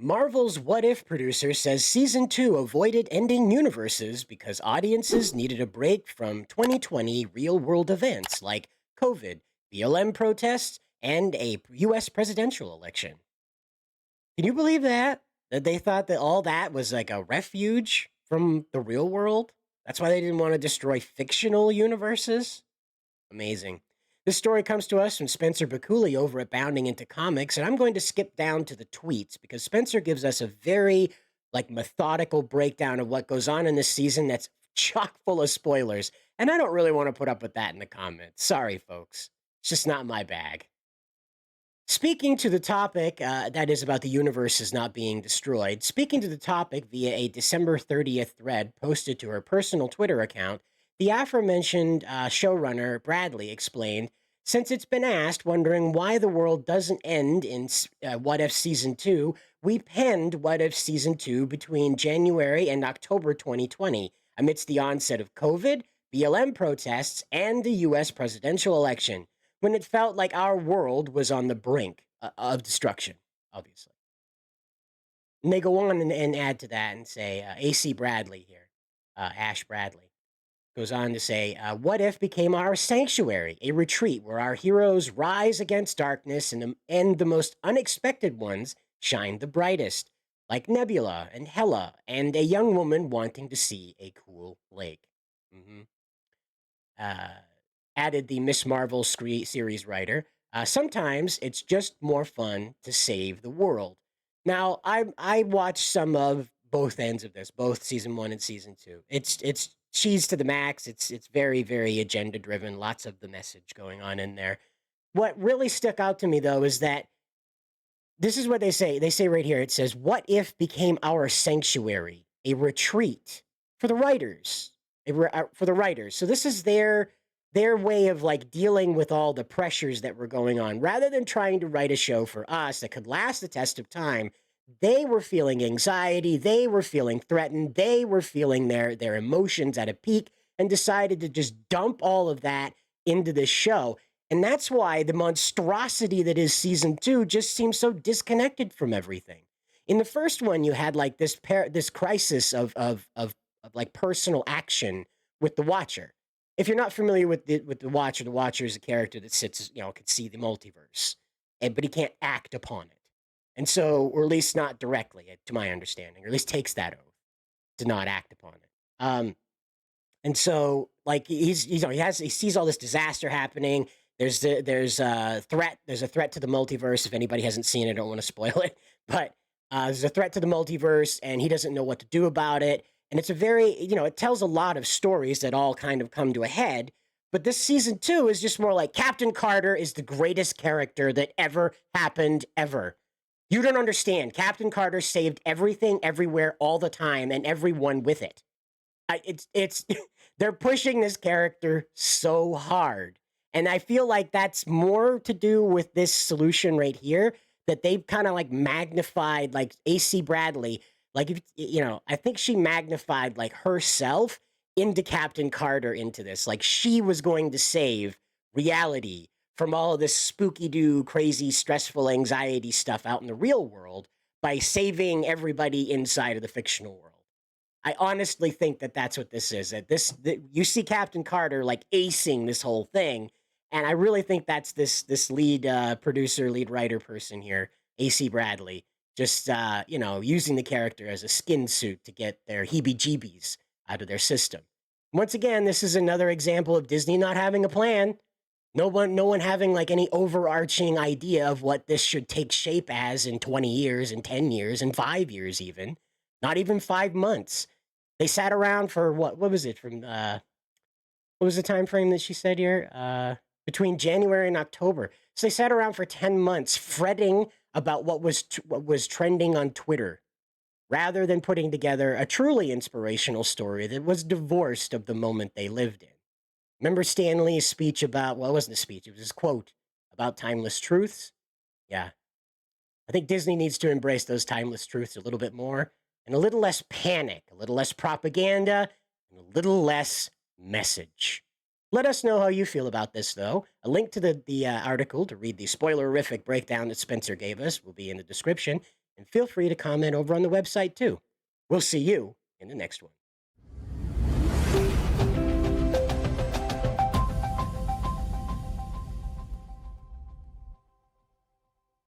Marvel's What If producer says season 2 avoided ending universes because audiences needed a break from 2020 real world events like COVID, BLM protests, and a US presidential election. Can you believe that? That they thought that all that was like a refuge from the real world? That's why they didn't want to destroy fictional universes? Amazing. This story comes to us from Spencer Bakuli over at Bounding Into Comics, and I'm going to skip down to the tweets because Spencer gives us a very methodical breakdown of what goes on in this season that's chock full of spoilers. And I don't really want to put up with that in the comments. Sorry, folks. It's just not my bag. Speaking to the topic, that is about the universes not being destroyed, speaking to the topic via a December 30th thread posted to her personal Twitter account, the aforementioned showrunner, Bradley, explained, since it's been asked, wondering why the world doesn't end in What If Season 2, we penned What If Season 2 between January and October 2020, amidst the onset of COVID, BLM protests, and the US presidential election when it felt like our world was on the brink of destruction, obviously. And they go on and add to that and say, A.C. Bradley here, Ash Bradley, goes on to say, what if became our sanctuary, a retreat where our heroes rise against darkness and the most unexpected ones shine the brightest, like Nebula and Hela and a young woman wanting to see a cool lake. Mm-hmm. Uh, Added the Miss Marvel series writer. Sometimes it's just more fun to save the world. Now, I watched some of both ends of this, both season 1 and season 2. It's cheese to the max. It's very agenda driven. Lots of the message going on in there. What really stuck out to me though is that this is what they say. They say right here. It says, "What if became our sanctuary, a retreat for the writers, for the writers." So this is their way of like dealing with all the pressures that were going on. Rather than trying to write a show for us that could last the test of time, they were feeling anxiety, they were feeling threatened, they were feeling their emotions at a peak and decided to just dump all of that into this show. And that's why the monstrosity that is season 2 just seems so disconnected from everything. In the first one, you had like this crisis of like personal action with the Watcher. If you're not familiar with the Watcher is a character that sits, could see the multiverse, but he can't act upon it, and so, or at least not directly, to my understanding, or at least takes that oath to not act upon it. And so, like he sees all this disaster happening. There's a threat. There's a threat to the multiverse. If anybody hasn't seen it, I don't want to spoil it, but there's a threat to the multiverse, and he doesn't know what to do about it. And it's a very, it tells a lot of stories that all kind of come to a head. But this season 2 is just more like Captain Carter is the greatest character that ever happened, ever. You don't understand. Captain Carter saved everything, everywhere, all the time, and everyone with it. It's they're pushing this character so hard, and I feel like that's more to do with this solution right here that they've kind of like magnified, like AC Bradley. Like if I think she magnified like herself into Captain Carter into this. Like she was going to save reality from all of this spooky doo, crazy, stressful anxiety stuff out in the real world by saving everybody inside of the fictional world. I honestly think that that's what this is. That you see Captain Carter like acing this whole thing, and I really think that's this lead producer, lead writer person here, AC Bradley, just using the character as a skin suit to get their heebie-jeebies out of their system. Once again, this is another example of Disney not having a plan. No one having like any overarching idea of what this should take shape as in 20 years, and 10 years, and 5 years even. Not even 5 months. They sat around for what was it from what was the time frame that she said here? Between January and October. So they sat around for 10 months fretting about what was trending on Twitter rather than putting together a truly inspirational story that was divorced of the moment they lived in. Remember Stan Lee's speech about, well, it wasn't a speech, it was his quote about timeless truths? Yeah. I think Disney needs to embrace those timeless truths a little bit more and a little less panic, a little less propaganda, and a little less message. Let us know how you feel about this, though. A link to the article to read the spoilerific breakdown that Spencer gave us will be in the description. And feel free to comment over on the website too. We'll see you in the next one.